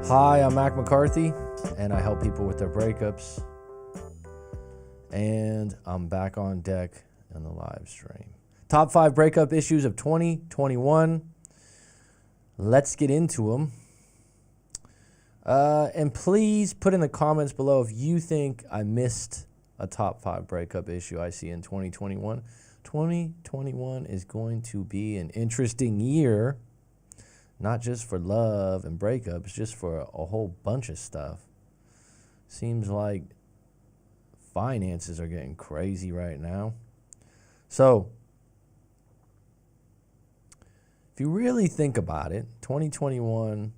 Hi, I'm Mac McCarthy, and I help people with their breakups. And I'm back on deck in the live stream. Top 5 breakup issues of 2021. Let's get into them. And please put in the comments below if you think I missed a top 5 breakup issue I see in 2021. 2021 is going to be an interesting year, not just for love and breakups, just for a whole bunch of stuff. Seems like finances are getting crazy right now. So, if you really think about it, 2021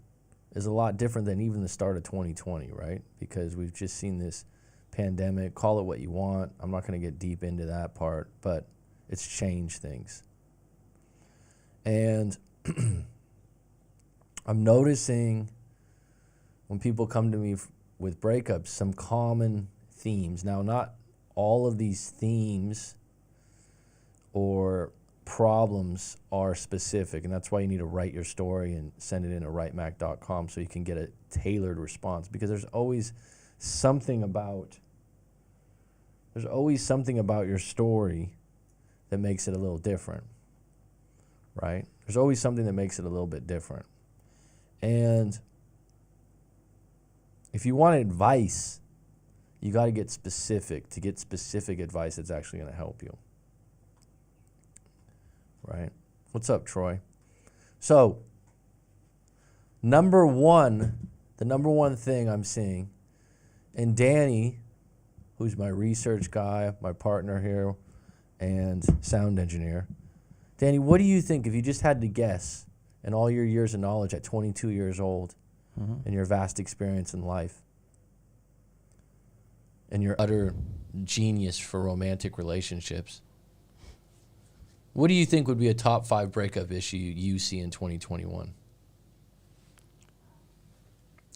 is a lot different than even the start of 2020, right? Because we've just seen this pandemic, call it what you want. I'm not going to get deep into that part, but it's changed things. And I'm noticing when people come to me with breakups, some common themes. Now, not all of these themes or problems are specific, and that's why you need to write your story and send it in to writemac.com so you can get a tailored response, because there's always something about your story that makes it a little different, right? There's always something that makes it a little bit different. And if you want advice, you got to get specific. To get specific advice that's actually going to help you, right? What's up, Troy? So, the number one thing I'm seeing, and Danny, who's my research guy, my partner here, and sound engineer. Danny, what do you think if you just had to guess in all your years of knowledge at 22 years old and your vast experience in life and your utter genius for romantic relationships, what do you think would be a top 5 breakup issue you see in 2021?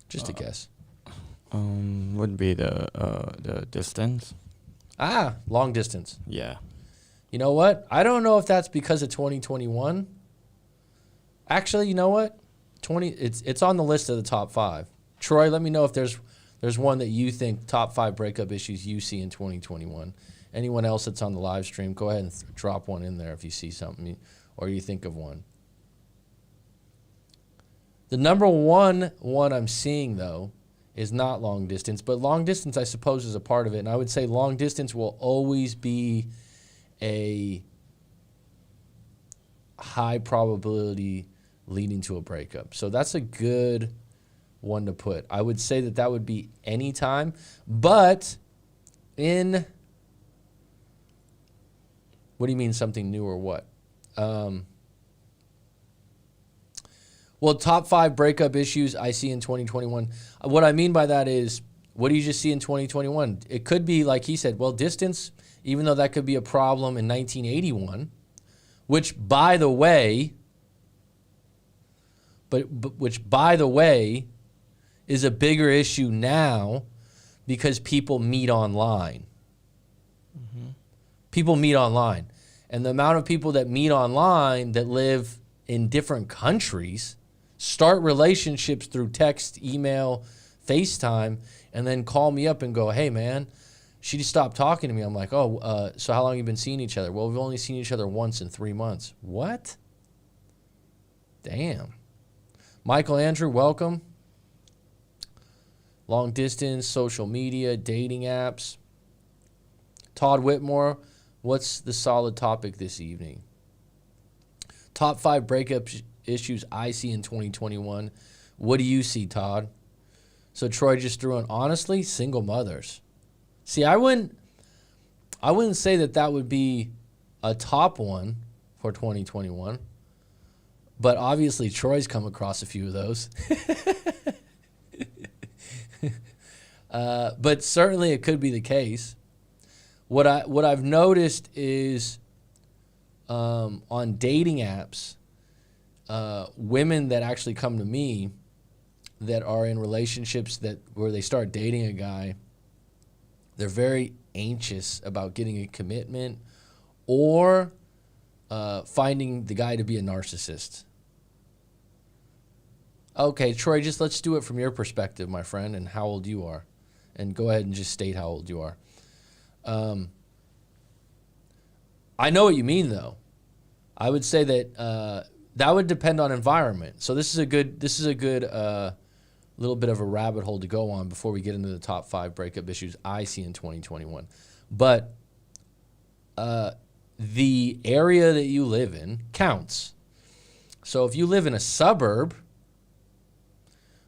Just a guess. Would be the distance. Long distance. Yeah. You know what? I don't know if that's because of 2021. Actually, you know what? It's on the list of the top 5. Troy, let me know if there's one that you think top 5 breakup issues you see in 2021. Anyone else that's on the live stream, go ahead and drop one in there if you see something or you think of one. The number one I'm seeing, though, is not long distance, but long distance, I suppose, is a part of it. And I would say long distance will always be a high probability leading to a breakup. So that's a good one to put. I would say that would be any time, but in, what do you mean something new or what? Well, top 5 breakup issues I see in 2021. What I mean by that is, what do you just see in 2021? It could be, like he said, well, distance, even though that could be a problem in 1981, which, by the way, is a bigger issue now because people meet online. People meet online. And the amount of people that meet online that live in different countries start relationships through text, email, FaceTime, and then call me up and go, hey, man, she just stopped talking to me. I'm like, so how long have you been seeing each other? Well, we've only seen each other once in 3 months. What? Damn. Michael Andrew, welcome. Long distance, social media, dating apps. Todd Whitmore, what's the solid topic this evening? Top 5 breakup issues I see in 2021. What do you see, Todd? So Troy just threw in, honestly, single mothers. See, I wouldn't say that would be a top one for 2021, but obviously Troy's come across a few of those. But certainly it could be the case. What I've noticed is on dating apps, women that actually come to me that are in relationships where they start dating a guy, they're very anxious about getting a commitment or finding the guy to be a narcissist. Okay, Troy, just let's do it from your perspective, my friend, and how old you are. And go ahead and just state how old you are. I know what you mean, though. I would say that that would depend on environment. So this is a good little bit of a rabbit hole to go on before we get into the top 5 breakup issues I see in 2021. But the area that you live in counts. So if you live in a suburb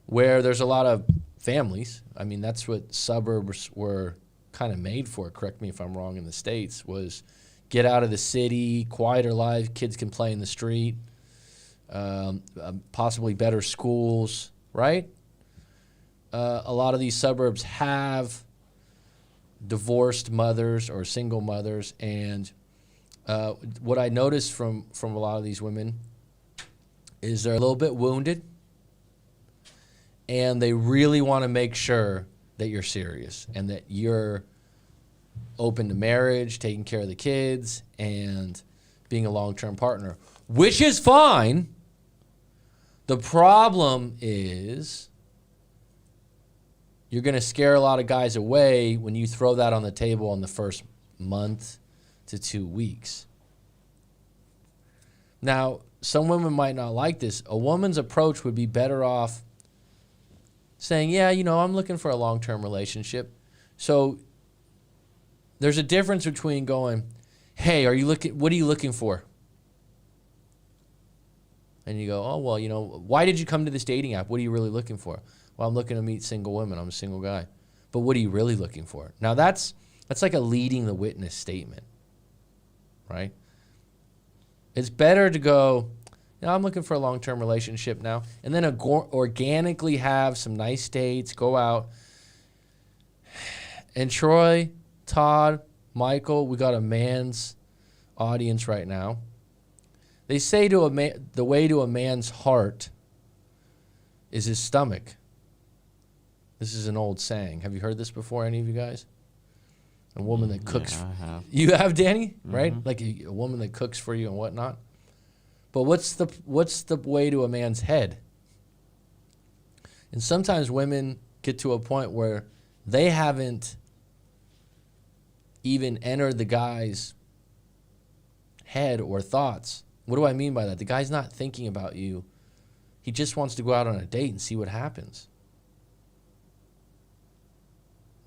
where there's a lot of families, I mean, that's what suburbs were kind of made for, correct me if I'm wrong, in the States, was get out of the city, quieter life, kids can play in the street, possibly better schools, right? A lot of these suburbs have divorced mothers or single mothers, and what I noticed from a lot of these women is they're a little bit wounded, and they really want to make sure that you're serious and that you're open to marriage, taking care of the kids, and being a long-term partner, which is fine. The problem is you're going to scare a lot of guys away when you throw that on the table in the first month to 2 weeks. Now, some women might not like this. A woman's approach would be better off saying, yeah, you know, I'm looking for a long-term relationship. So there's a difference between going, hey, what are you looking for? And you go, oh, well, you know, why did you come to this dating app? What are you really looking for? Well, I'm looking to meet single women. I'm a single guy. But what are you really looking for? Now, that's like a leading the witness statement, right? It's better to go, you know, I'm looking for a long-term relationship now, and then organically have some nice dates, go out. And Troy, Todd, Michael, we got a man's audience right now. They say the way to a man's heart is his stomach. This is an old saying. Have you heard this before, any of you guys? A woman that cooks. Yeah, I have. You have, Danny? Right? Like a woman that cooks for you and whatnot. But what's the way to a man's head? And sometimes women get to a point where they haven't even entered the guy's head or thoughts. What do I mean by that? The guy's not thinking about you. He just wants to go out on a date and see what happens.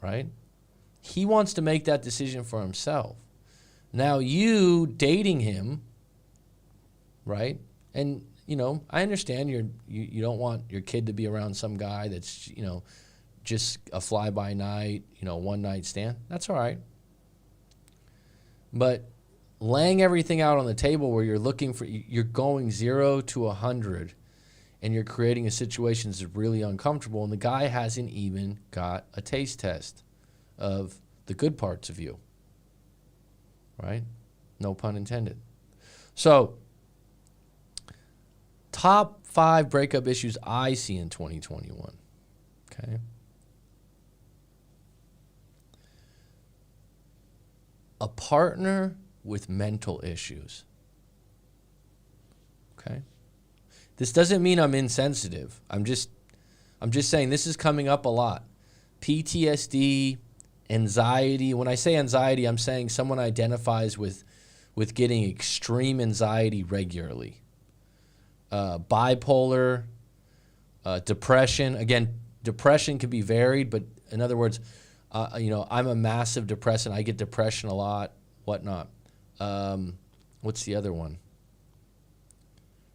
Right? He wants to make that decision for himself. Now you dating him, right? And, you know, I understand you don't want your kid to be around some guy that's, you know, just a fly-by-night, you know, one-night stand. That's all right. But laying everything out on the table where you're going 0 to 100 and you're creating a situation that's really uncomfortable, and the guy hasn't even got a taste test of the good parts of you, right? No pun intended. So, top 5 breakup issues I see in 2021, okay? A partner with mental issues, okay? This doesn't mean I'm insensitive. I'm just saying this is coming up a lot. PTSD, anxiety. When I say anxiety, I'm saying someone identifies with getting extreme anxiety regularly. Bipolar, depression. Again, depression can be varied, but in other words, you know, I'm a massive depressant. I get depression a lot, whatnot. What's the other one?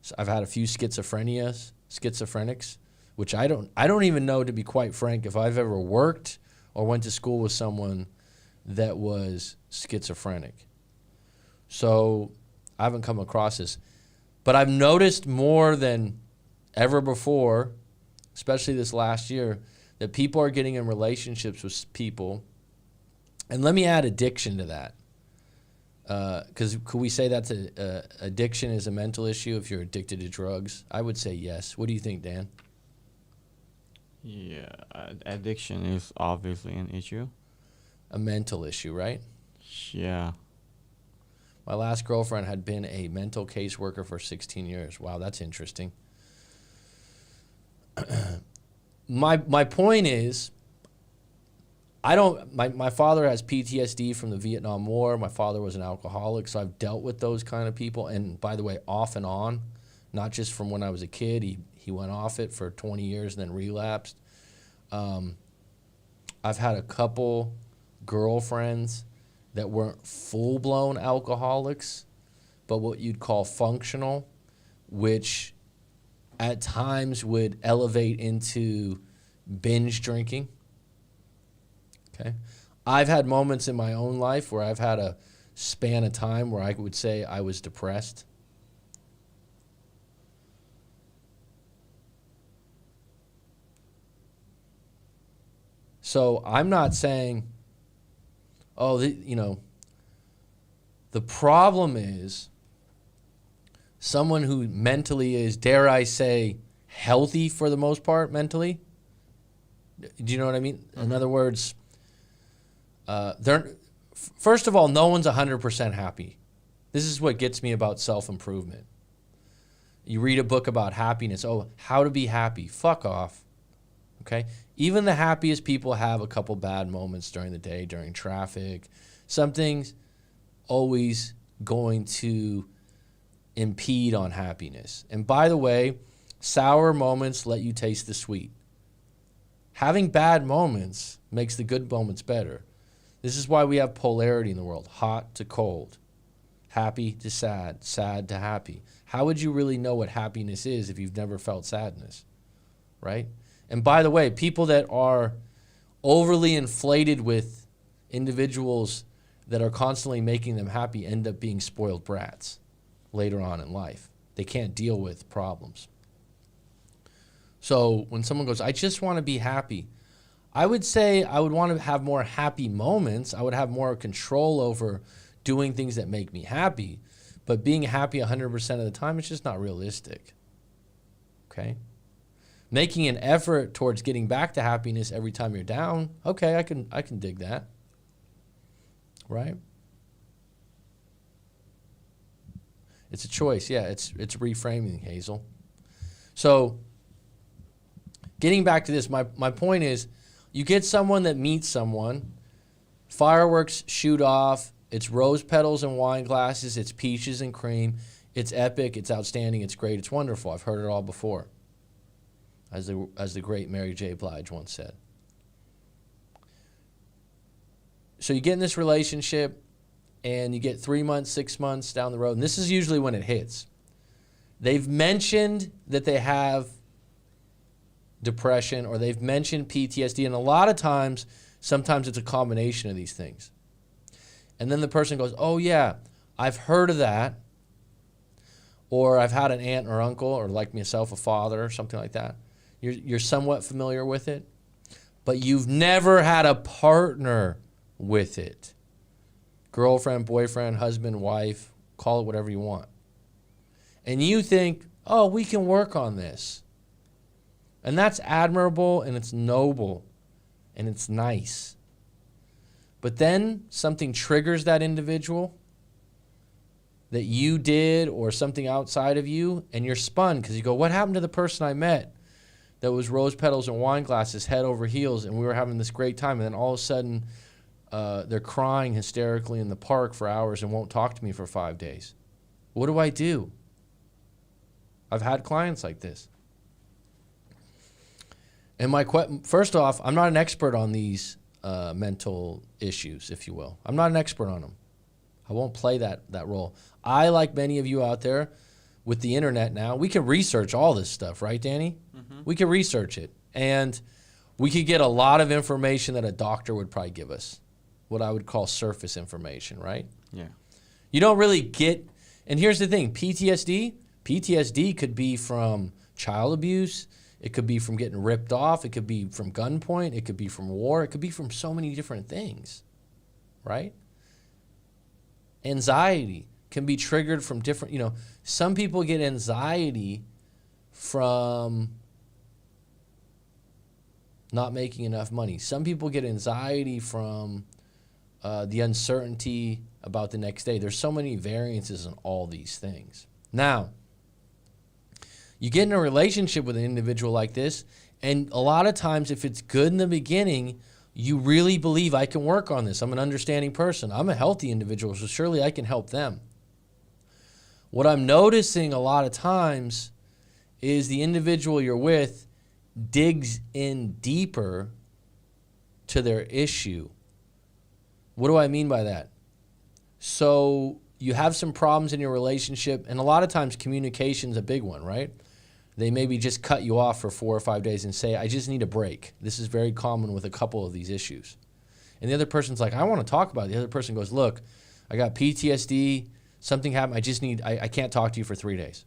So I've had a few schizophrenics, which I don't even know, to be quite frank, if I've ever worked or went to school with someone that was schizophrenic. So I haven't come across this. But I've noticed more than ever before, especially this last year, that people are getting in relationships with people. And let me add addiction to that. Because could we say that's addiction is a mental issue if you're addicted to drugs? I would say yes. What do you think, Dan? Yeah, addiction is obviously an issue. A mental issue, right? Yeah. My last girlfriend had been a mental caseworker for 16 years. Wow, that's interesting. my point is, my father has PTSD from the Vietnam War. My father was an alcoholic, so I've dealt with those kind of people. And by the way, off and on, not just from when I was a kid. He went off it for 20 years and then relapsed. I've had a couple girlfriends that weren't full-blown alcoholics, but what you'd call functional, which at times would elevate into binge drinking. Okay. I've had moments in my own life where I've had a span of time where I would say I was depressed. So I'm not saying, the problem is someone who mentally is, dare I say, healthy for the most part mentally. Do you know what I mean? Mm-hmm. In other words, first of all, no one's 100% happy. This is what gets me about self-improvement. You read a book about happiness. Oh, how to be happy. Fuck off. Okay? Even the happiest people have a couple bad moments during the day, during traffic. Something's always going to impede on happiness. And by the way, sour moments let you taste the sweet. Having bad moments makes the good moments better. This is why we have polarity in the world. Hot to cold. Happy to sad. Sad to happy. How would you really know what happiness is if you've never felt sadness? Right? And by the way, people that are overly inflated with individuals that are constantly making them happy end up being spoiled brats later on in life. They can't deal with problems. So when someone goes, I just want to be happy, I would say I would want to have more happy moments. I would have more control over doing things that make me happy. But being happy 100% of the time, it's just not realistic. Okay? Making an effort towards getting back to happiness every time you're down, okay, I can dig that. Right? It's a choice. Yeah, it's reframing, Hazel. So getting back to this, my point is, you get someone that meets someone, fireworks shoot off, it's rose petals and wine glasses, it's peaches and cream, it's epic, it's outstanding, it's great, it's wonderful. I've heard it all before, as the great Mary J. Blige once said. So you get in this relationship, and you get 3 months, 6 months down the road, and this is usually when it hits. They've mentioned that they have depression, or they've mentioned PTSD, and a lot of times, sometimes it's a combination of these things. And then the person goes, oh yeah, I've heard of that, or I've had an aunt or uncle, or like myself, a father, or something like that. You're somewhat familiar with it, but you've never had a partner with it. Girlfriend, boyfriend, husband, wife, call it whatever you want. And you think, oh, we can work on this. And that's admirable, and it's noble, and it's nice. But then something triggers that individual that you did, or something outside of you, and you're spun because you go, what happened to the person I met that was rose petals and wine glasses, head over heels, and we were having this great time, and then all of a sudden they're crying hysterically in the park for hours and won't talk to me for 5 days. What do I do? I've had clients like this. And first off, I'm not an expert on these mental issues, if you will. I'm not an expert on them. I won't play that role. I, like many of you out there, with the internet now, we can research all this stuff, right, Danny? Mm-hmm. We can research it. And we could get a lot of information that a doctor would probably give us, what I would call surface information, right? Yeah. You don't really get, and here's the thing, PTSD could be from child abuse, it could be from getting ripped off, it could be from gunpoint, it could be from war, it could be from so many different things, right? Anxiety can be triggered from different, some people get anxiety from not making enough money. Some people get anxiety from the uncertainty about the next day. There's so many variances in all these things. Now, You get in a relationship with an individual like this, and a lot of times if it's good in the beginning, you really believe I can work on this. I'm an understanding person. I'm a healthy individual, so surely I can help them. What I'm noticing a lot of times is the individual you're with digs in deeper to their issue. What do I mean by that? So you have some problems in your relationship, and a lot of times communication's a big one, right? They maybe just cut you off for 4 or 5 days and say, I just need a break. This is very common with a couple of these issues. And the other person's like, I want to talk about it. The other person goes, look, I got PTSD, something happened, I can't talk to you for 3 days.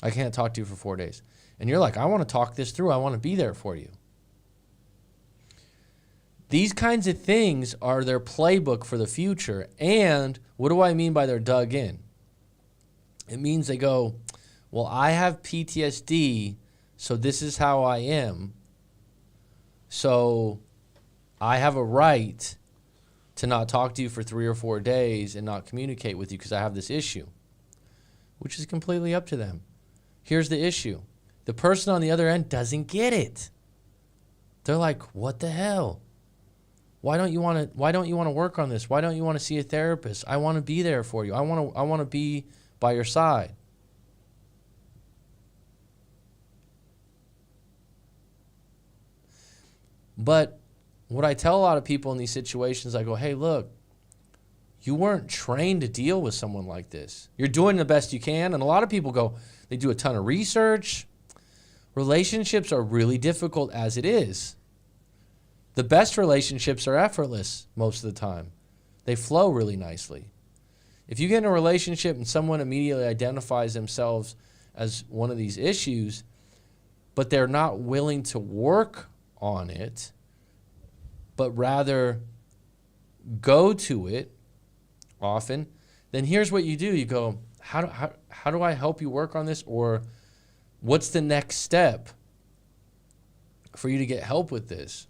I can't talk to you for 4 days. And you're like, I want to talk this through. I want to be there for you. These kinds of things are their playbook for the future. And what do I mean by they're dug in? It means they go, well, I have PTSD, so this is how I am. So I have a right to not talk to you for 3 or 4 days and not communicate with you because I have this issue, which is completely up to them. Here's the issue. The person on the other end doesn't get it. They're like, what the hell? Why don't you want to work on this? Why don't you want to see a therapist? I want to be there for you. I want to be by your side. But what I tell a lot of people in these situations, I go, hey, look, you weren't trained to deal with someone like this. You're doing the best you can. And a lot of people go, they do a ton of research. Relationships are really difficult as it is. The best relationships are effortless most of the time. They flow really nicely. If you get in a relationship and someone immediately identifies themselves as one of these issues, but they're not willing to work on it, but rather go to it often, then here's what you do. You go, how do I help you work on this? Or what's the next step for you to get help with this?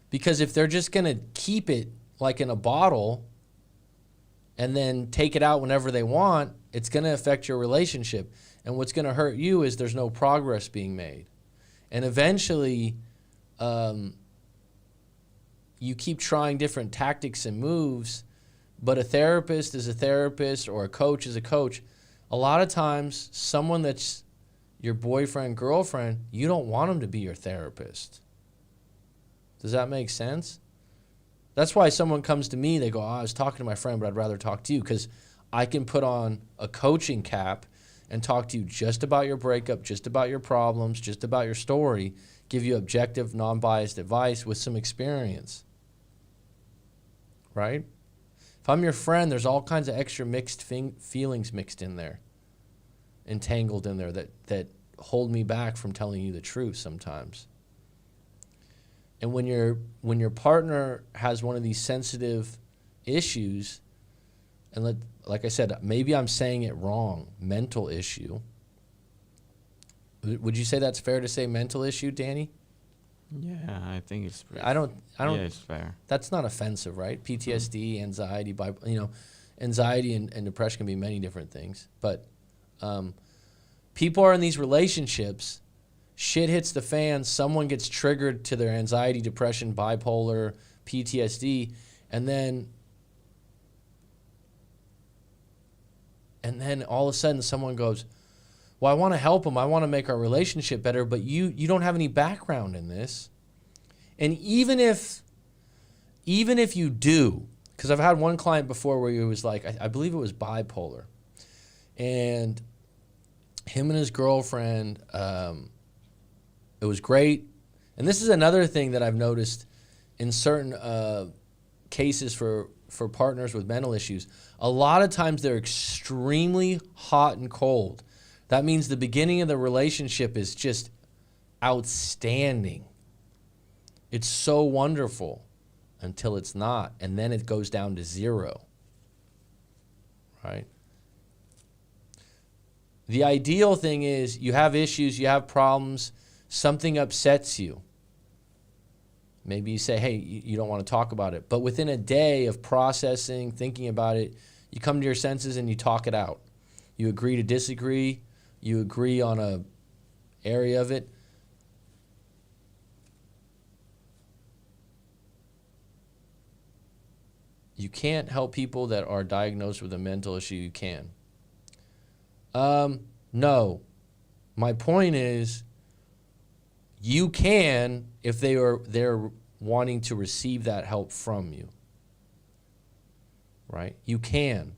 Because if they're just going to keep it like in a bottle and then take it out whenever they want, it's going to affect your relationship. And what's going to hurt you is there's no progress being made. And eventually, you keep trying different tactics and moves, but a therapist is a therapist or a coach is a coach. A lot of times, someone that's your boyfriend, girlfriend, you don't want them to be your therapist. Does that make sense? That's why someone comes to me, they go, I was talking to my friend, but I'd rather talk to you because I can put on a coaching cap and talk to you just about your breakup, just about your problems, just about your story, give you objective, non-biased advice with some experience. Right? If I'm your friend, there's all kinds of extra mixed feelings mixed in there, entangled in there that hold me back from telling you the truth sometimes. And when your partner has one of these sensitive issues, and like I said, maybe I'm saying it wrong, mental issue. Would you say that's fair to say mental issue, Danny? Yeah, I think it's pretty. I don't. Yeah, it's fair. That's not offensive, right? PTSD, anxiety, anxiety and depression can be many different things. But people are in these relationships. Shit hits the fan. Someone gets triggered to their anxiety, depression, bipolar, PTSD, and then all of a sudden someone goes, well, I want to help them. I want to make our relationship better, but you don't have any background in this. And even if you do, because I've had one client before where he was like, I believe it was bipolar, and him and his girlfriend, it was great. And this is another thing that I've noticed in certain cases for partners with mental issues. A lot of times they're extremely hot and cold. That means the beginning of the relationship is just outstanding. It's so wonderful until it's not. And then it goes down to zero. Right? The ideal thing is you have issues, you have problems, something upsets you. Maybe you say, hey, you don't want to talk about it. But within a day of processing, thinking about it, you come to your senses and you talk it out. You agree to disagree. you agree on a area of it. You can't help people that are diagnosed with a mental issue. You can. No. My point is, you can if they're wanting to receive that help from you. Right? You can.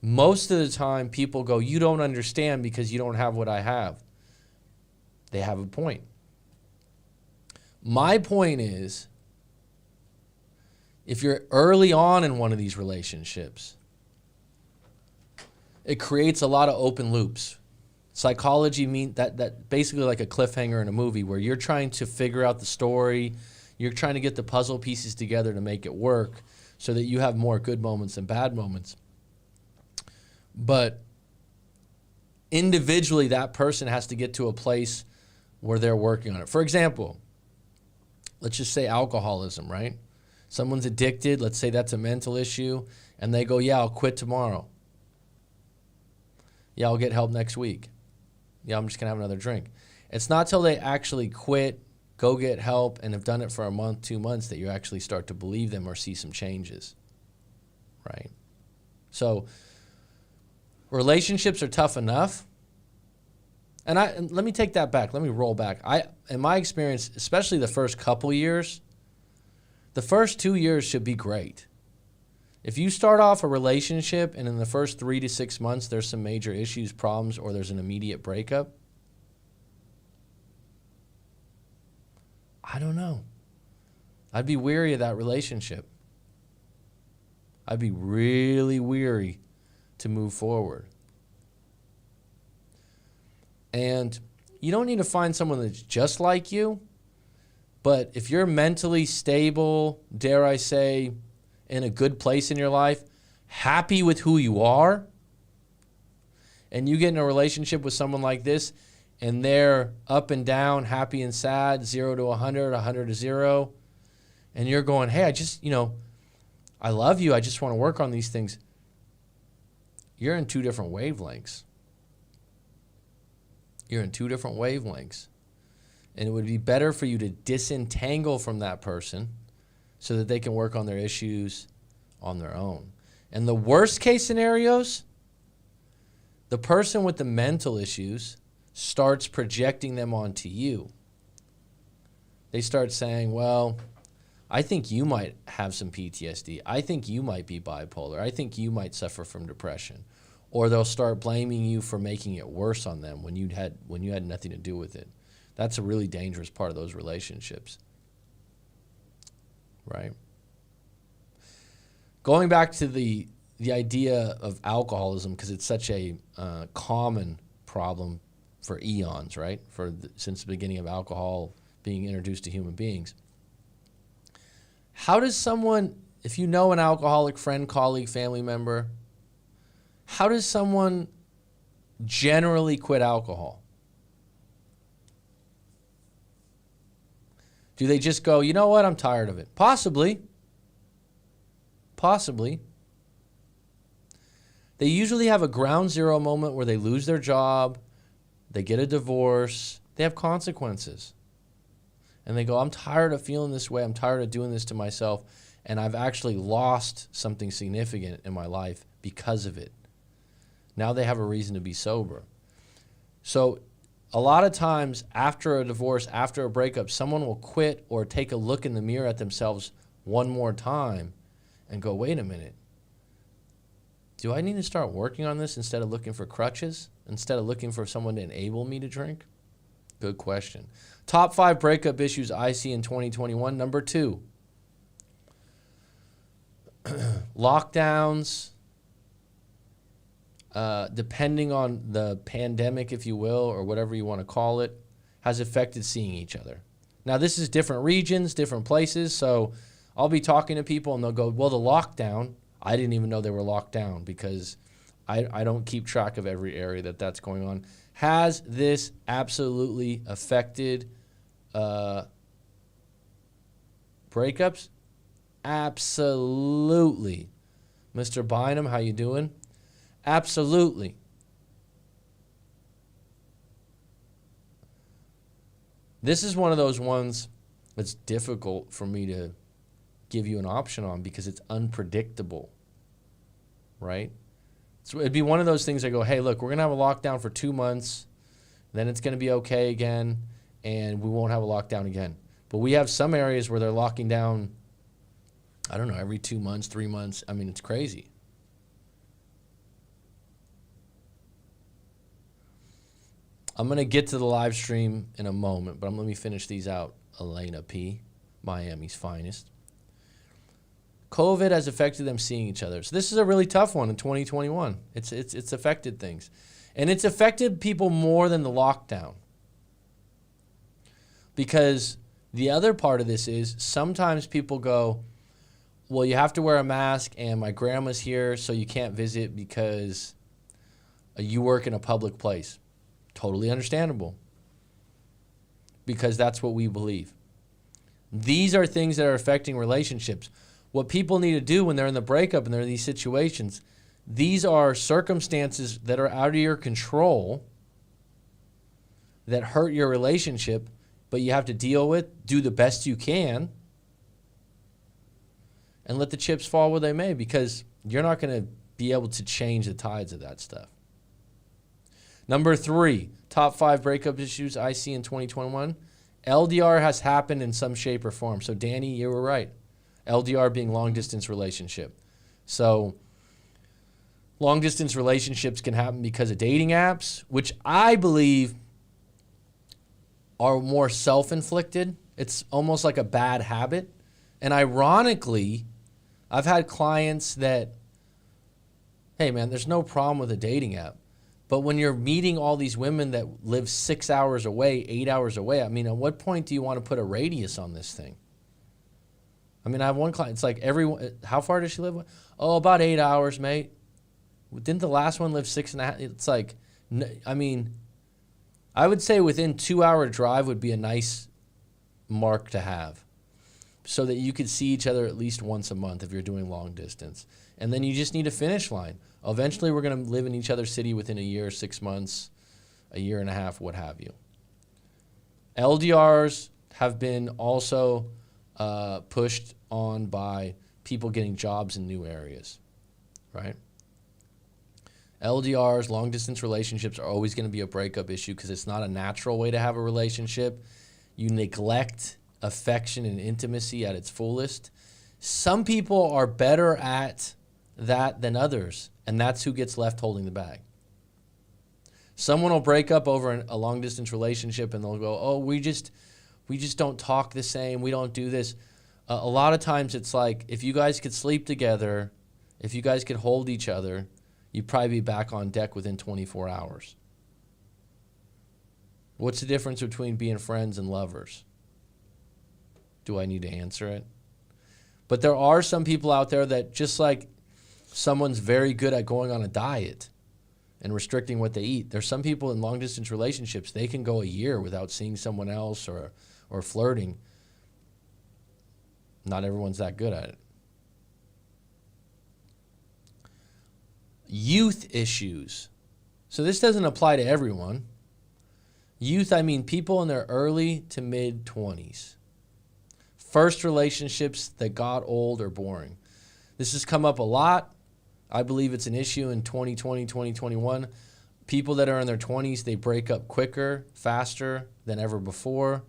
Most of the time, people go, you don't understand because you don't have what I have. They have a point. My point is, if you're early on in one of these relationships, it creates a lot of open loops. Psychology means that basically like a cliffhanger in a movie where you're trying to figure out the story, you're trying to get the puzzle pieces together to make it work so that you have more good moments than bad moments. But individually, that person has to get to a place where they're working on it. For example, let's just say alcoholism, right? Someone's addicted, let's say that's a mental issue, and they go, yeah, I'll quit tomorrow. Yeah, I'll get help next week. Yeah, I'm just gonna have another drink. It's not till they actually quit, go get help, and have done it for a month, 2 months that you actually start to believe them or see some changes, right? So relationships are tough enough. And let me take that back. Let me roll back. In my experience, especially the first couple years, the first 2 years should be great. If you start off a relationship and in the first 3 to 6 months there's some major issues, problems, or there's an immediate breakup, I don't know. I'd be weary of that relationship. I'd be really weary to move forward. And you don't need to find someone that's just like you, but if you're mentally stable, dare I say, in a good place in your life, happy with who you are, and you get in a relationship with someone like this, and they're up and down, happy and sad, 0 to 100, 100 to 0, and you're going, hey, I love you, I just want to work on these things. You're in two different wavelengths. You're in two different wavelengths. And it would be better for you to disentangle from that person so that they can work on their issues on their own. And the worst case scenarios, the person with the mental issues starts projecting them onto you. They start saying, well, I think you might have some PTSD. I think you might be bipolar. I think you might suffer from depression. Or they'll start blaming you for making it worse on them when you had nothing to do with it. That's a really dangerous part of those relationships, right? Going back to the idea of alcoholism, because it's such a common problem for eons, right? Since the beginning of alcohol being introduced to human beings. How does someone, if you know an alcoholic friend, colleague, family member, how does someone generally quit alcohol? Do they just go, you know what, I'm tired of it? Possibly. Possibly. They usually have a ground zero moment where they lose their job, they get a divorce, they have consequences. And they go, I'm tired of feeling this way, I'm tired of doing this to myself, and I've actually lost something significant in my life because of it. Now they have a reason to be sober. So a lot of times after a divorce, after a breakup, someone will quit or take a look in the mirror at themselves one more time and go, wait a minute. Do I need to start working on this instead of looking for crutches? Instead of looking for someone to enable me to drink? Good question. Top 5 breakup issues I see in 2021. Number 2, lockdowns. Depending on the pandemic, if you will, or whatever you want to call it, has affected seeing each other. Now, this is different regions, different places, so I'll be talking to people and they'll go, well, the lockdown, I didn't even know they were locked down because I don't keep track of every area that's going on. Has this absolutely affected breakups? Absolutely. Mr. Bynum, how you doing? Absolutely. This is one of those ones that's difficult for me to give you an option on because it's unpredictable, right? So it'd be one of those things I go, hey, look, we're going to have a lockdown for 2 months. Then it's going to be okay again, and we won't have a lockdown again. But we have some areas where they're locking down, I don't know, every 2 months, 3 months. I mean, it's crazy. I'm going to get to the live stream in a moment, but let me finish these out. Elena P., Miami's finest. COVID has affected them seeing each other. So this is a really tough one in 2021. It's affected things. And it's affected people more than the lockdown. Because the other part of this is sometimes people go, well, you have to wear a mask and my grandma's here, so you can't visit because you work in a public place. Totally understandable. Because that's what we believe. These are things that are affecting relationships. What people need to do when they're in the breakup and they're in these situations, these are circumstances that are out of your control that hurt your relationship, but you have to deal with, do the best you can, and let the chips fall where they may, because you're not going to be able to change the tides of that stuff. Number 3, top 5 breakup issues I see in 2021. LDR has happened in some shape or form. So Danny, you were right. LDR being long distance relationship. So long distance relationships can happen because of dating apps, which I believe are more self-inflicted. It's almost like a bad habit. And ironically, I've had clients that, hey man, there's no problem with a dating app. But when you're meeting all these women that live 6 hours away, 8 hours away, I mean, at what point do you want to put a radius on this thing? I mean, I have one client, it's like how far does she live? Oh, about 8 hours, mate. Didn't the last one live 6.5? It's like, I mean, I would say within 2 hour drive would be a nice mark to have so that you could see each other at least once a month if you're doing long distance. And then you just need a finish line. Eventually, we're going to live in each other's city within a year, 6 months, a year and a half, what have you. LDRs have been also pushed on by people getting jobs in new areas, right? LDRs, long-distance relationships, are always going to be a breakup issue because it's not a natural way to have a relationship. You neglect affection and intimacy at its fullest. Some people are better at that than others, and that's who gets left holding the bag. Someone will break up over a long-distance relationship, and they'll go, oh, we just don't talk the same, we don't do this. A lot of times it's like, if you guys could sleep together, if you guys could hold each other, you'd probably be back on deck within 24 hours. What's the difference between being friends and lovers? Do I need to answer it? But there are some people out there that, just like someone's very good at going on a diet and restricting what they eat, there's some people in long-distance relationships, they can go a year without seeing someone else or flirting. Not everyone's that good at it. Youth issues. So this doesn't apply to everyone. Youth, I mean people in their early to mid-20s. First relationships that got old or boring. This has come up a lot. I believe it's an issue in 2020, 2021. People that are in their 20s, they break up quicker, faster than ever before.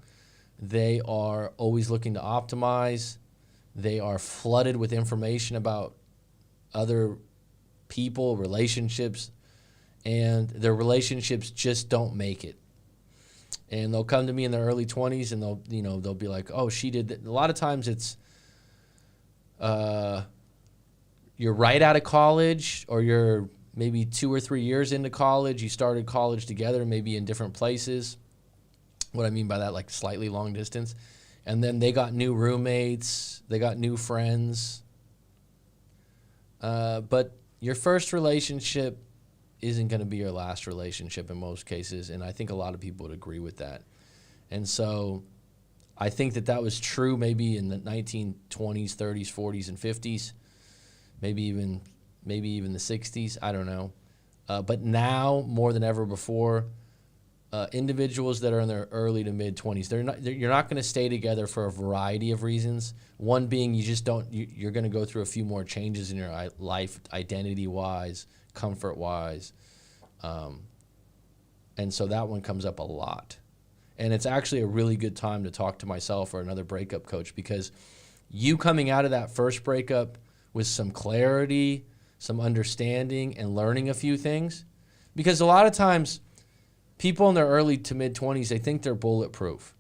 They are always looking to optimize. They are flooded with information about other people, relationships, and their relationships just don't make it. And they'll come to me in their early 20s and they'll be like, oh, she did that. A lot of times it's you're right out of college, or you're maybe 2 or 3 years into college. You started college together, maybe in different places. What I mean by that, like slightly long distance. And then they got new roommates, they got new friends. But your first relationship isn't going to be your last relationship in most cases, and I think a lot of people would agree with that. And so I think that was true maybe in the 1920s, 30s, 40s, and 50s, maybe even the 60s, I don't know. But now, more than ever before, individuals that are in their early to mid 20s, you're not going to stay together for a variety of reasons. One being you're going to go through a few more changes in your life, identity-wise, comfort-wise. And so that one comes up a lot. And it's actually a really good time to talk to myself or another breakup coach, because you coming out of that first breakup with some clarity, some understanding, and learning a few things. Because a lot of times, people in their early to mid-20s, they think they're bulletproof.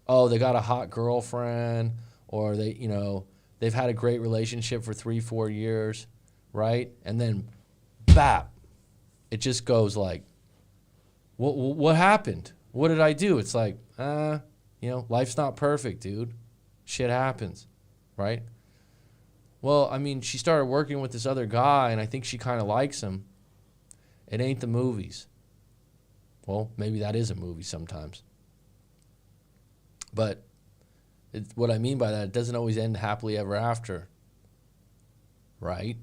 Oh, they got a hot girlfriend, or they've had a great relationship for 3-4 years, right? And then, bap, it just goes like, what happened? What did I do? It's like, life's not perfect, dude. Shit happens, right? Well, I mean, she started working with this other guy, and I think she kind of likes him. It ain't the movies. Well, maybe that is a movie sometimes. But what I mean by that, it doesn't always end happily ever after, right?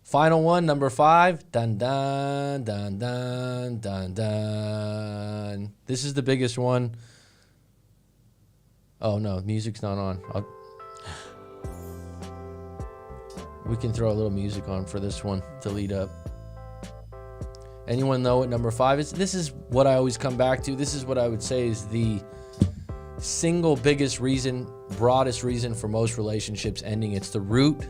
Final one, number 5. Dun, dun, dun, dun, dun, dun. This is the biggest one. Oh, no, music's not on. We can throw a little music on for this one to lead up. Anyone know what number 5 is? This is what I always come back to. This is what I would say is the single biggest reason, broadest reason for most relationships ending. It's the root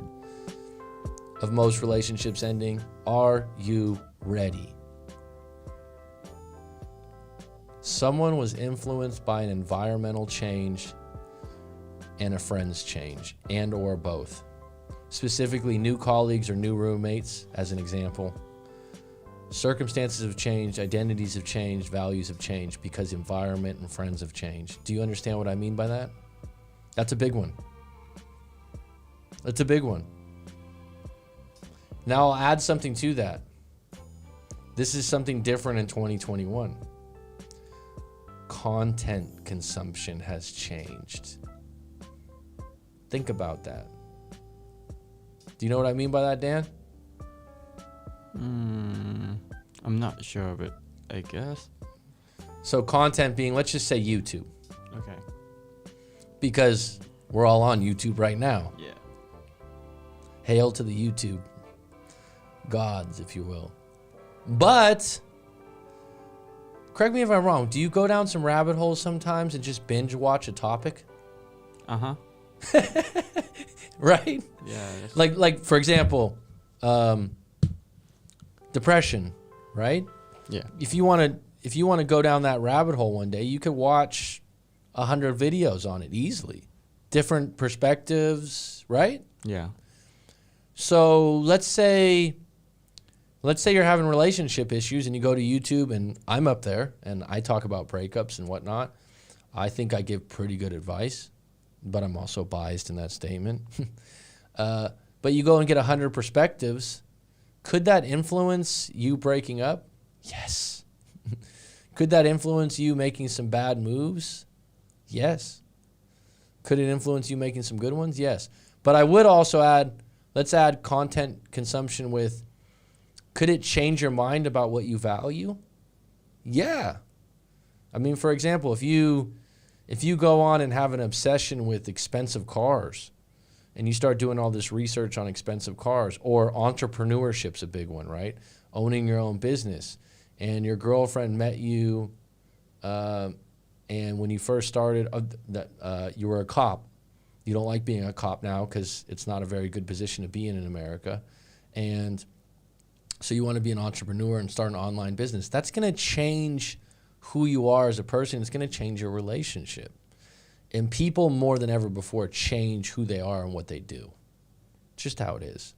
of most relationships ending. Are you ready? Someone was influenced by an environmental change and a friend's change, and or both. Specifically, new colleagues or new roommates, as an example. Circumstances have changed, identities have changed, values have changed because environment and friends have changed. Do you understand what I mean by that? That's a big one. That's a big one. Now I'll add something to that. This is something different in 2021. Content consumption has changed. Think about that. Do you know what I mean by that, Dan? I'm not sure of it, I guess. So content being, let's just say YouTube. Okay. Because we're all on YouTube right now. Yeah. Hail to the YouTube gods, if you will. But, correct me if I'm wrong, do you go down some rabbit holes sometimes and just binge watch a topic? Uh-huh. Right? Yeah. Like for example, depression, right? Yeah. If you want to go down that rabbit hole one day, you could watch 100 videos on it easily. Different perspectives, right? Yeah. So let's say you're having relationship issues and you go to YouTube, and I'm up there and I talk about breakups and whatnot. I think I give pretty good advice, but I'm also biased in that statement. But you go and get 100 perspectives. Could that influence you breaking up? Yes. Could that influence you making some bad moves? Yes. Could it influence you making some good ones? Yes. But I would also add, let's add content consumption with, could it change your mind about what you value? Yeah. I mean, for example, if you go on and have an obsession with expensive cars, and you start doing all this research on expensive cars, or entrepreneurship's a big one, right? Owning your own business. And your girlfriend met you, and when you first started, you were a cop. You don't like being a cop now because it's not a very good position to be in America. And so you want to be an entrepreneur and start an online business. That's going to change who you are as a person. It's going to change your relationship. And people more than ever before change who they are and what they do. Just how it is.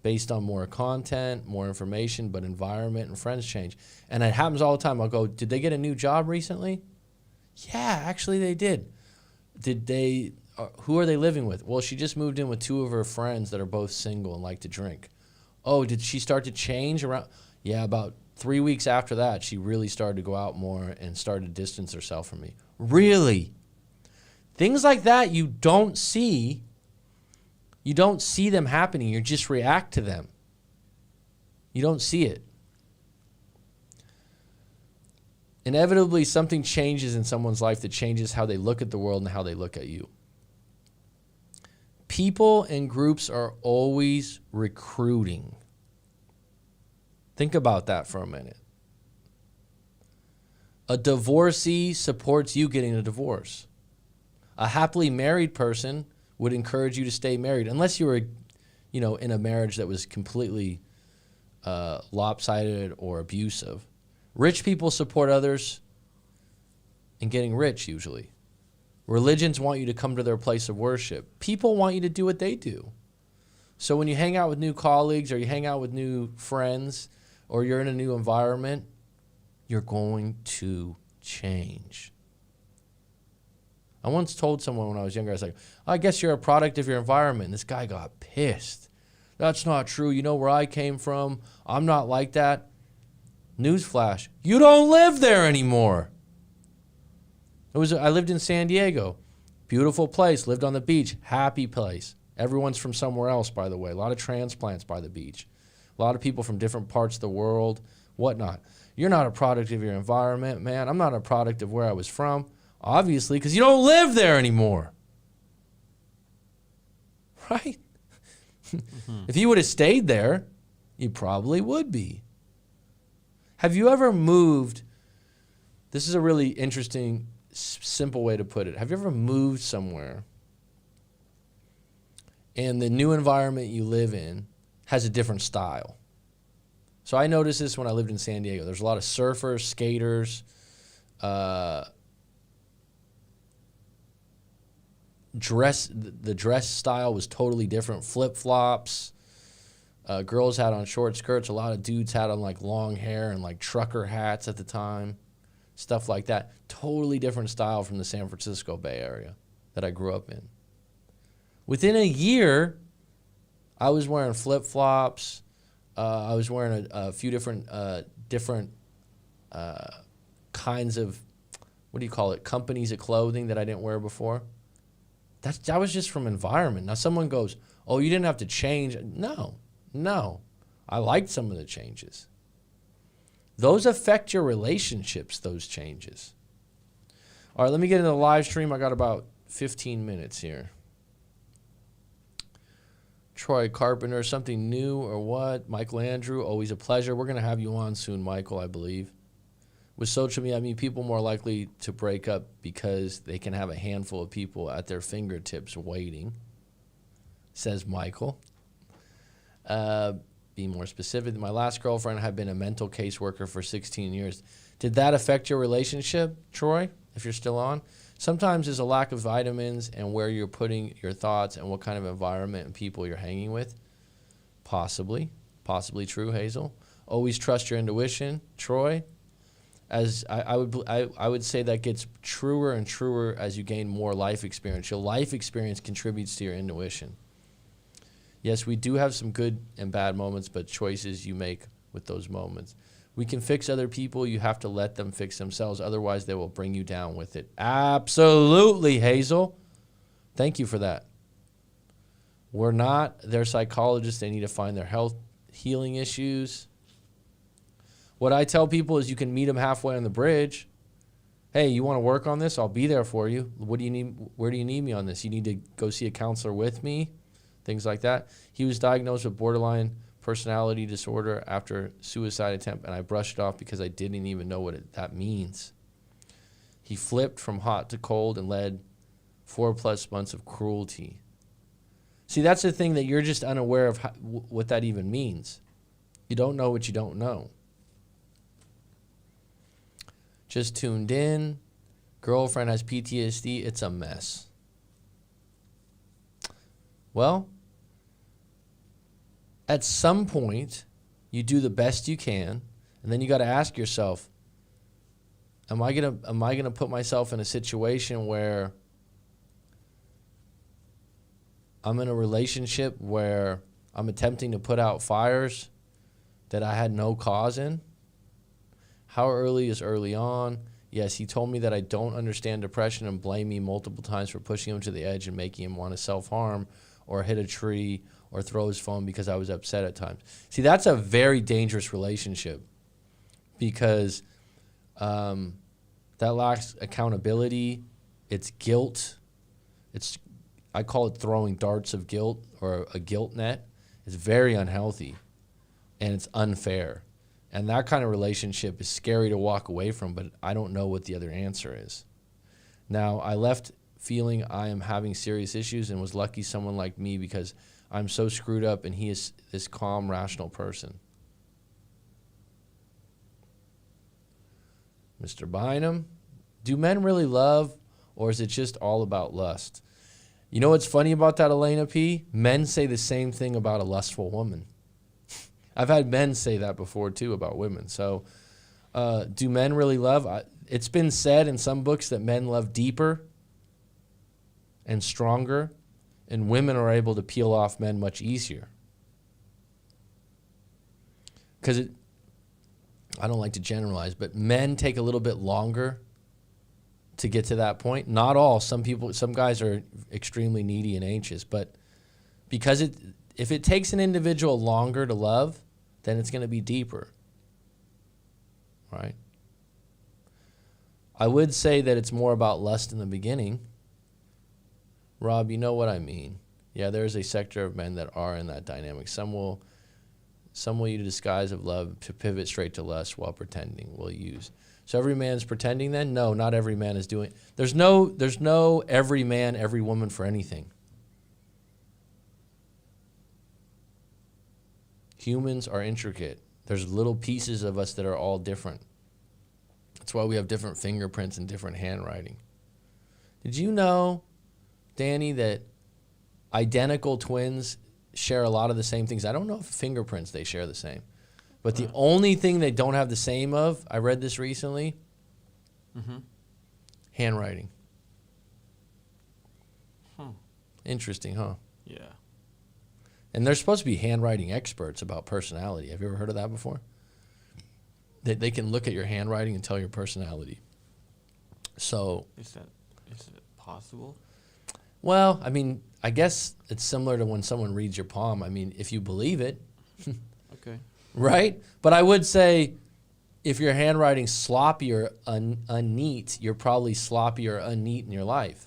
Based on more content, more information, but environment and friends change. And it happens all the time. I'll go, did they get a new job recently? Yeah, actually they did. Did they, who are they living with? Well, she just moved in with 2 of her friends that are both single and like to drink. Oh, did she start to change around? Yeah, about 3 weeks after that, she really started to go out more and started to distance herself from me. Really? Things like that you don't see. You don't see them happening. You just react to them. You don't see it. Inevitably, something changes in someone's life that changes how they look at the world and how they look at you. People and groups are always recruiting. Think about that for a minute. A divorcee supports you getting a divorce. A happily married person would encourage you to stay married, unless you were, in a marriage that was completely lopsided or abusive. Rich people support others in getting rich, usually. Religions want you to come to their place of worship. People want you to do what they do. So when you hang out with new colleagues or you hang out with new friends or you're in a new environment, you're going to change. I once told someone when I was younger, I was like, I guess you're a product of your environment. And this guy got pissed. That's not true. You know where I came from? I'm not like that. Newsflash, you don't live there anymore. I lived in San Diego. Beautiful place, lived on the beach, happy place. Everyone's from somewhere else, by the way. A lot of transplants by the beach. A lot of people from different parts of the world, whatnot. You're not a product of your environment, man. I'm not a product of where I was from, obviously, because you don't live there anymore. Right? If you would have stayed there, you probably would be. Have you ever moved? This is a really interesting, simple way to put it. Have you ever moved somewhere and the new environment you live in has a different style? So I noticed this when I lived in San Diego. There's a lot of surfers, skaters, the dress style was totally different. Flip-flops. Girls had on short skirts. A lot of dudes had on like long hair and like trucker hats at the time. Stuff like that. Totally different style from the San Francisco Bay Area that I grew up in. Within a year, I was wearing flip-flops. I was wearing a few different kinds of, what do you call it, companies of clothing that I didn't wear before. That was just from environment. Now someone goes, oh, you didn't have to change. No. I liked some of the changes. Those affect your relationships, those changes. All right, let me get into the live stream. I got about 15 minutes here. Troy Carpenter, something new or what? Michael Andrew, always a pleasure. We're going to have you on soon, Michael, I believe. With social media, I mean, people more likely to break up because they can have a handful of people at their fingertips waiting, says Michael. Be more specific. My last girlfriend had been a mental caseworker for 16 years. Did that affect your relationship, Troy, if you're still on? Sometimes there's a lack of vitamins and where you're putting your thoughts and what kind of environment and people you're hanging with. Possibly true, Hazel. Always trust your intuition, Troy. As I would say that gets truer and truer as you gain more life experience. Your life experience contributes to your intuition. Yes, we do have some good and bad moments, but choices you make with those moments. We can fix other people. You have to let them fix themselves. Otherwise, they will bring you down with it. Absolutely, Hazel. Thank you for that. We're not their psychologists. They need to find their health healing issues. What I tell people is you can meet them halfway on the bridge. Hey, you want to work on this? I'll be there for you. What do you need? Where do you need me on this? You need to go see a counselor with me, things like that. He was diagnosed with borderline personality disorder after suicide attempt, and I brushed it off because I didn't even know what that means. He flipped from hot to cold and led 4+ months of cruelty. See, that's the thing that you're just unaware of what that even means. You don't know what you don't know. Just tuned in. Girlfriend has PTSD. It's a mess. Well, at some point, you do the best you can, and then you got to ask yourself, am I gonna put myself in a situation where I'm in a relationship where I'm attempting to put out fires that I had no cause in? How early is early on? Yes, he told me that I don't understand depression and blamed me multiple times for pushing him to the edge and making him want to self-harm or hit a tree or throw his phone because I was upset at times. See, that's a very dangerous relationship because That lacks accountability. It's guilt. I call it throwing darts of guilt or a guilt net. It's very unhealthy and it's unfair. And that kind of relationship is scary to walk away from, but I don't know what the other answer is. Now, I left feeling I am having serious issues and was lucky someone like me because I'm so screwed up and he is this calm, rational person. Mr. Bynum, do men really love or is it just all about lust? You know what's funny about that, Elena P? Men say the same thing about a lustful woman. I've had men say that before too about women. So do men really love? It's been said in some books that men love deeper and stronger, and women are able to peel off men much easier. Because I don't like to generalize, but men take a little bit longer to get to that point. Not all. Some guys are extremely needy and anxious, but because if it takes an individual longer to love, then it's going to be deeper, right? I would say that it's more about lust in the beginning. Rob, you know what I mean. Yeah, there's a sector of men that are in that dynamic. Some will use a disguise of love to pivot straight to lust while pretending. Will use. So every man's pretending then? No, not every man is doing. There's no every man, every woman for anything. Humans are intricate. There's little pieces of us that are all different. That's why we have different fingerprints and different handwriting. Did you know, Danny, that identical twins share a lot of the same things? I don't know if fingerprints they share the same. But the only thing they don't have the same of, I read this recently, handwriting. Interesting, huh? Yeah. And they're supposed to be handwriting experts about personality. Have you ever heard of that before? They can look at your handwriting and tell your personality. So Is it possible? Well, I mean, I guess it's similar to when someone reads your palm. I mean, if you believe it. Okay. Right? But I would say if your handwriting's sloppy or unneat, you're probably sloppy or unneat in your life.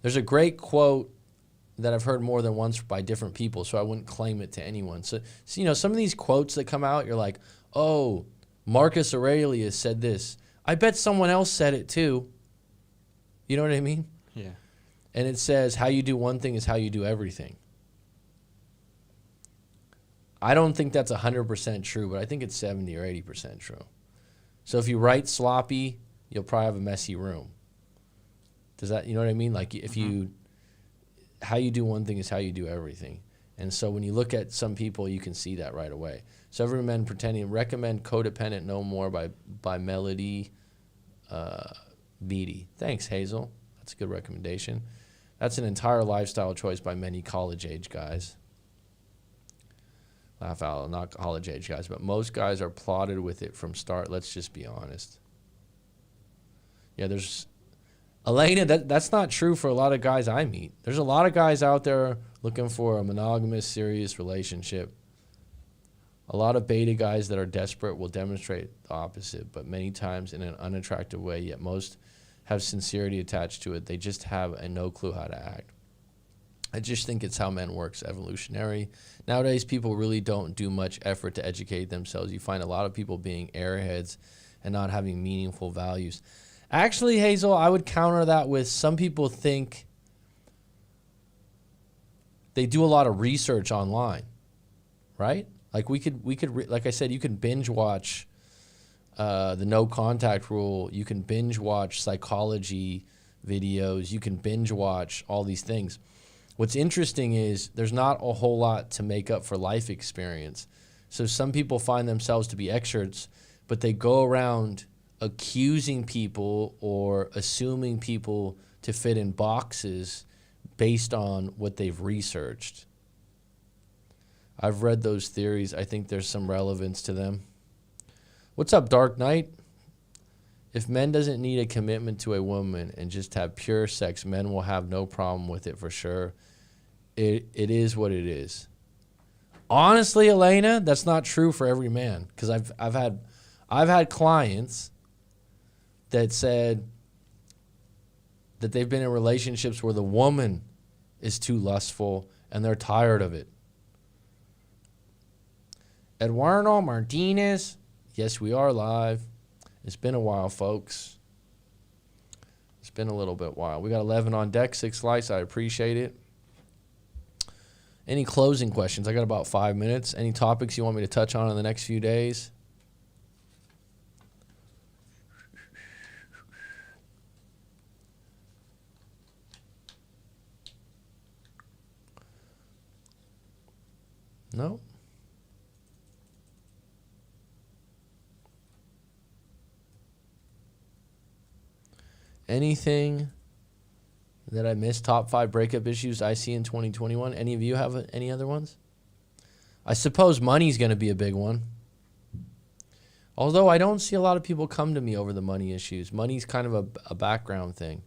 There's a great quote that I've heard more than once by different people, so I wouldn't claim it to anyone. So you know, some of these quotes that come out, you're like, oh, Marcus Aurelius said this. I bet someone else said it too. You know what I mean? Yeah. And it says, how you do one thing is how you do everything. I don't think that's 100% true, but I think it's 70 or 80% true. So if you write sloppy, you'll probably have a messy room. Does that, you know what I mean? Like if how you do one thing is how you do everything. And so when you look at some people, you can see that right away. So every man pretending, recommend Codependent No More by Melody Beatty. Thanks, Hazel. That's a good recommendation. That's an entire lifestyle choice by many college-age guys. Laugh out, not college-age guys, but most guys are plotted with it from start. Let's just be honest. Yeah, there's... Elena, that's not true for a lot of guys I meet. There's a lot of guys out there looking for a monogamous, serious relationship. A lot of beta guys that are desperate will demonstrate the opposite, but many times in an unattractive way, yet most have sincerity attached to it. They just have no clue how to act. I just think it's how men works, evolutionary. Nowadays, people really don't do much effort to educate themselves. You find a lot of people being airheads and not having meaningful values. Actually, Hazel, I would counter that with some people think they do a lot of research online, right? Like like I said, you can binge watch the no contact rule. You can binge watch psychology videos. You can binge watch all these things. What's interesting is there's not a whole lot to make up for life experience. So some people find themselves to be experts, but they go around accusing people or assuming people to fit in boxes based on what they've researched. I've read those theories. I think there's some relevance to them. What's up, Dark Knight? If men doesn't need a commitment to a woman and just have pure sex, men will have no problem with it for sure. It is what it is. Honestly, Elena, that's not true for every man, because I've I've had clients that said that they've been in relationships where the woman is too lustful and they're tired of it. Eduardo Martinez, yes, we are live. It's been a while, folks. It's been a little bit while. We got 11 on deck, 6 likes. I appreciate it. Any closing questions? I got about 5 minutes. Any topics you want me to touch on in the next few days? No? Anything that I missed? Top 5 breakup issues I see in 2021. Any of you have any other ones? I suppose money's going to be a big one. Although I don't see a lot of people come to me over the money issues. Money's kind of a background thing.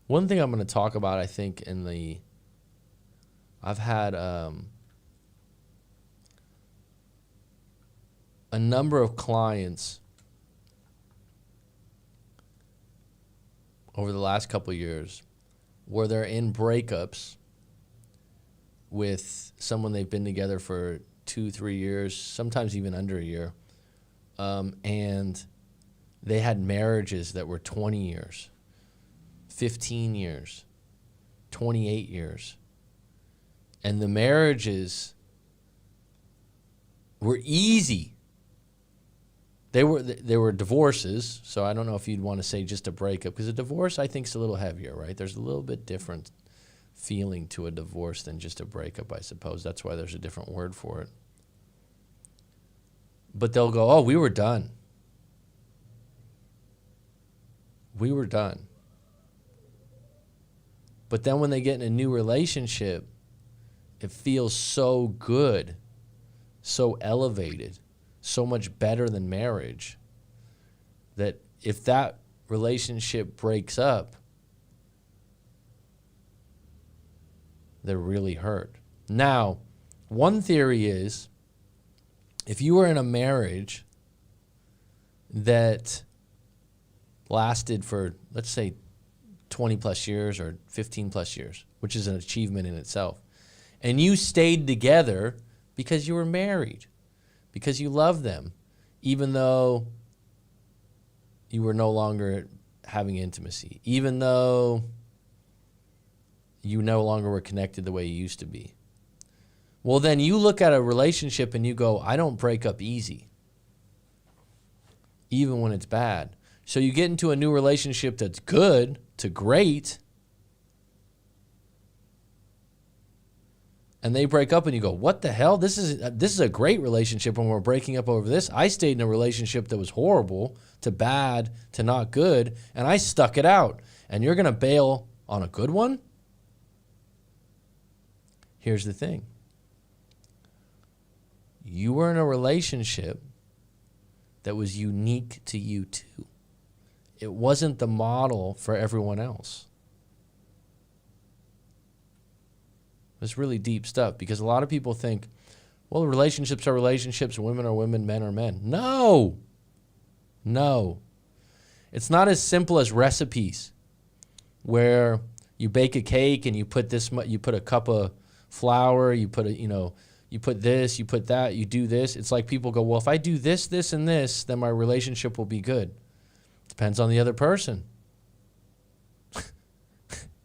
One thing I'm going to talk about, I think, I've had a number of clients over the last couple of years where they're in breakups with someone they've been together for 2-3 years, sometimes even under a year, and they had marriages that were 20 years, 15 years, 28 years. And the marriages were easy. They were divorces, so I don't know if you'd want to say just a breakup, because a divorce, I think, is a little heavier, right? There's a little bit different feeling to a divorce than just a breakup, I suppose. That's why there's a different word for it. But they'll go, oh, we were done. We were done. But then when they get in a new relationship, it feels so good, so elevated, so much better than marriage, that if that relationship breaks up, they're really hurt. Now, one theory is, if you were in a marriage that lasted for, let's say, 20 plus years or 15 plus years, which is an achievement in itself, and you stayed together because you were married, because you loved them, even though you were no longer having intimacy, even though you no longer were connected the way you used to be. Well, then you look at a relationship and you go, I don't break up easy, even when it's bad. So you get into a new relationship that's good to great, and they break up and you go, what the hell? This is a great relationship when we're breaking up over this. I stayed in a relationship that was horrible to bad to not good, and I stuck it out. And you're going to bail on a good one? Here's the thing. You were in a relationship that was unique to you too. It wasn't the model for everyone else. It's really deep stuff, because a lot of people think, well, relationships are relationships, women are women, men are men. No. It's not as simple as recipes where you bake a cake and you put a cup of flour, you put this, you put that, you do this. It's like people go, well, if I do this, this, and this, then my relationship will be good. Depends on the other person.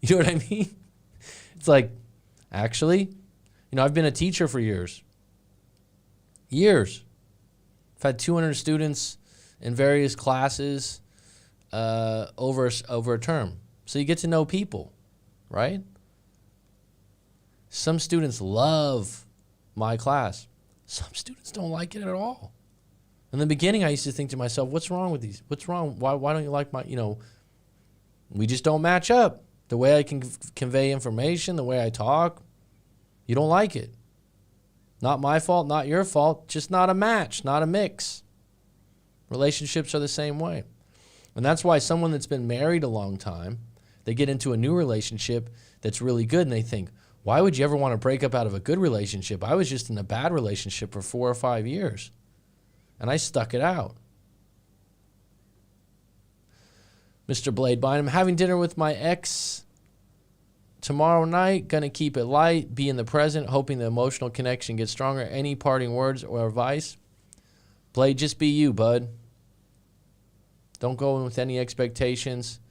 You know what I mean? It's like, actually, I've been a teacher for years. I've had 200 students in various classes over a term. So you get to know people, right? Some students love my class. Some students don't like it at all. In the beginning, I used to think to myself, what's wrong with these? What's wrong? Why don't you like my, we just don't match up. The way I can convey information, the way I talk, you don't like it. Not my fault, not your fault, just not a match, not a mix. Relationships are the same way. And that's why someone that's been married a long time, they get into a new relationship that's really good and they think, why would you ever want to break up out of a good relationship? I was just in a bad relationship for 4 or 5 years. And I stuck it out. Mr. Bladebine, I'm having dinner with my ex tomorrow night. Gonna keep it light, be in the present, hoping the emotional connection gets stronger. Any parting words or advice? Blade, just be you, bud. Don't go in with any expectations.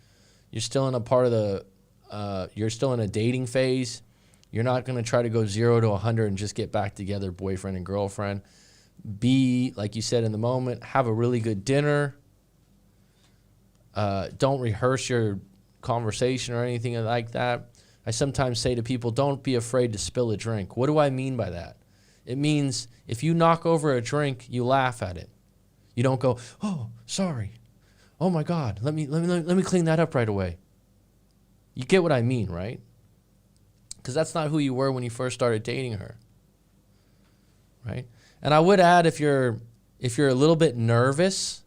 You're still in a part of the, you're still in a dating phase. You're not going to try to go 0 to 100 and just get back together, boyfriend and girlfriend. Be, like you said, in the moment. Have a really good dinner. Don't rehearse your conversation or anything like that. I sometimes say to people, don't be afraid to spill a drink. What do I mean by that? It means if you knock over a drink, you laugh at it. You don't go, oh, sorry. Oh my God, let me clean that up right away. You get what I mean, right? Because that's not who you were when you first started dating her, right? And I would add, if you're a little bit nervous,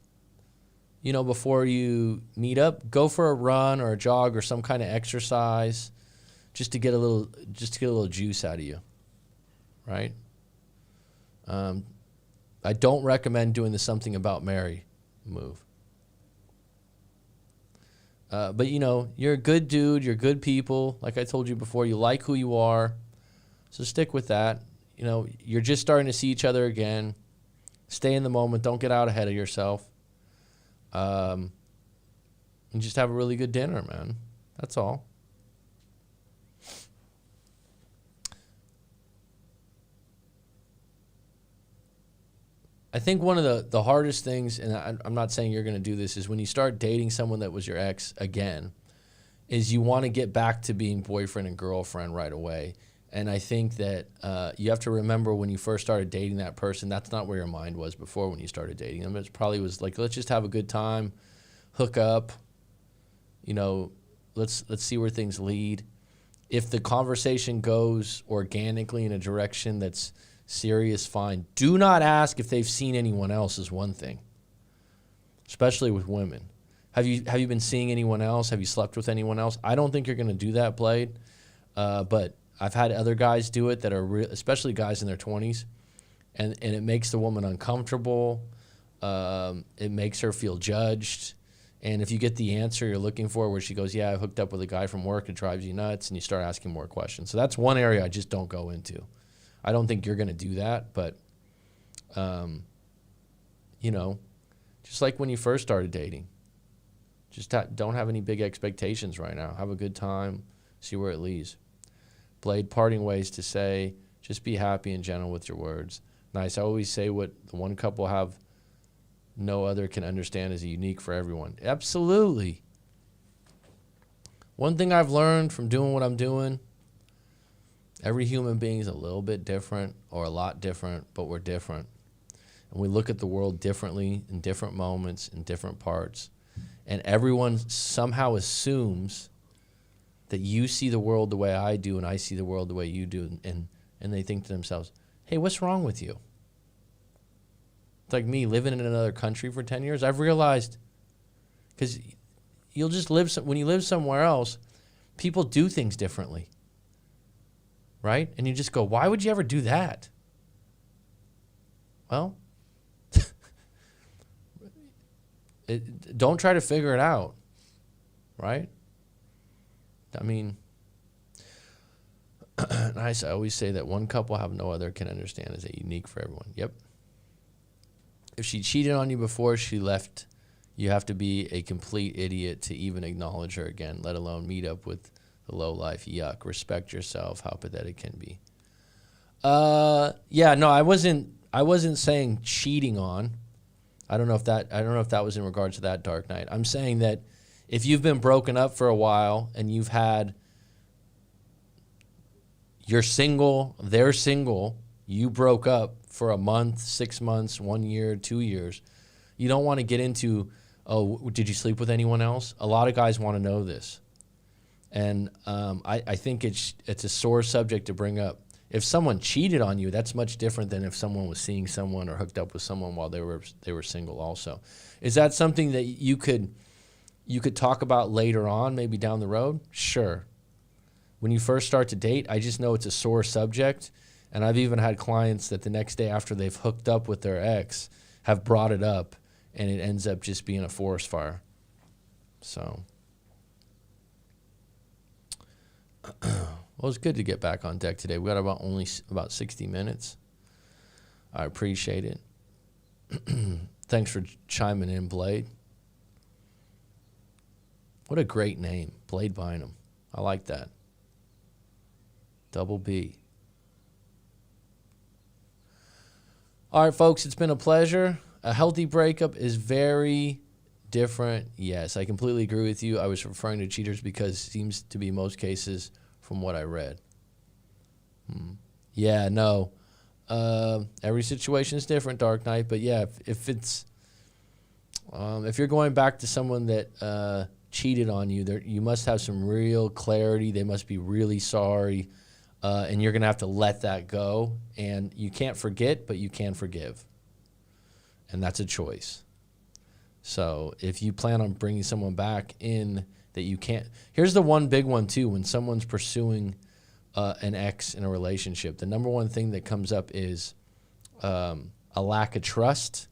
you know, before you meet up, go for a run or a jog or some kind of exercise, just to get a little juice out of you, right? I don't recommend doing the something about Mary move. But, you know, you're a good dude. You're good people. Like I told you before, you like who you are. So stick with that. You know, you're just starting to see each other again. Stay in the moment. Don't get out ahead of yourself. And just have a really good dinner, man. That's all. I think one of the hardest things, and I'm not saying you're going to do this, is when you start dating someone that was your ex again, is you want to get back to being boyfriend and girlfriend right away. And I think that you have to remember when you first started dating that person, that's not where your mind was before when you started dating them. It probably was like, let's just have a good time, hook up, you know, let's see where things lead. If the conversation goes organically in a direction that's serious, fine. Do not ask if they've seen anyone else is one thing, especially with women. Have you been seeing anyone else? Have you slept with anyone else? I don't think you're going to do that, Blade. But I've had other guys do it that are especially guys in their 20s, and it makes the woman uncomfortable. It makes her feel judged. And if you get the answer you're looking for, where she goes, yeah, I hooked up with a guy from work, it drives you nuts, and you start asking more questions. So that's one area I just don't go into. I don't think you're going to do that, but, you know, just like when you first started dating, just don't have any big expectations right now. Have a good time, see where it leads. Blade, parting ways to say, just be happy and gentle with your words. Nice. I always say what the one couple have no other can understand is unique for everyone. Absolutely. One thing I've learned from doing what I'm doing, every human being is a little bit different or a lot different, but we're different. And we look at the world differently in different moments, in different parts. And everyone somehow assumes that you see the world the way I do and I see the world the way you do. And they think to themselves, hey, what's wrong with you? It's like me living in another country for 10 years. I've realized, because you'll just live, when you live somewhere else, people do things differently. Right? And you just go, why would you ever do that? Well, don't try to figure it out. Right? I mean, nice. I always say that one couple have no other can understand is unique for everyone. Yep. If she cheated on you before she left, you have to be a complete idiot to even acknowledge her again, let alone meet up with the low life. Yuck. Respect yourself. How pathetic can be. Yeah, no, I wasn't saying cheating on. I don't know if that was in regards to that Dark Knight. I'm saying that if you've been broken up for a while and you're single, they're single, you broke up for a month, 6 months, 1 year, 2 years, you don't want to get into, oh, did you sleep with anyone else? A lot of guys want to know this. And I think it's a sore subject to bring up. If someone cheated on you, that's much different than if someone was seeing someone or hooked up with someone while they were single also. Is that something that you could talk about later on, maybe down the road? Sure. When you first start to date, I just know it's a sore subject. And I've even had clients that the next day after they've hooked up with their ex have brought it up, and it ends up just being a forest fire. So, well, it's good to get back on deck today. We got about 60 minutes. I appreciate it. Thanks for chiming in, Blade. What a great name, Blade Bynum. I like that. Double B. All right, folks, it's been a pleasure. A healthy breakup is very different. Yes, I completely agree with you. I was referring to cheaters because it seems to be most cases from what I read. Yeah, no. Every situation is different, Dark Knight. But yeah, if it's if you're going back to someone that cheated on you, you must have some real clarity. They must be really sorry, and you're gonna have to let that go. And you can't forget, but you can forgive, and that's a choice. So if you plan on bringing someone back in that you can't, here's the one big one too. When someone's pursuing an ex in a relationship, the number one thing that comes up is a lack of trust,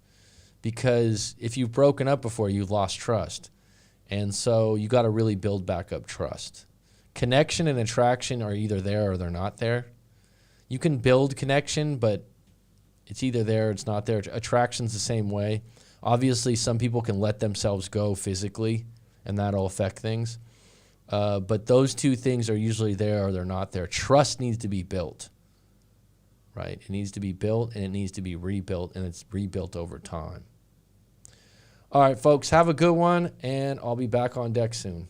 because if you've broken up before, you've lost trust. And so you got to really build back up trust. Connection and attraction are either there or they're not there. You can build connection, but it's either there or it's not there. Attraction's the same way. Obviously, some people can let themselves go physically, and that'll affect things. But those two things are usually there or they're not there. Trust needs to be built, right? It needs to be built, and it needs to be rebuilt, and it's rebuilt over time. All right, folks, have a good one, and I'll be back on deck soon.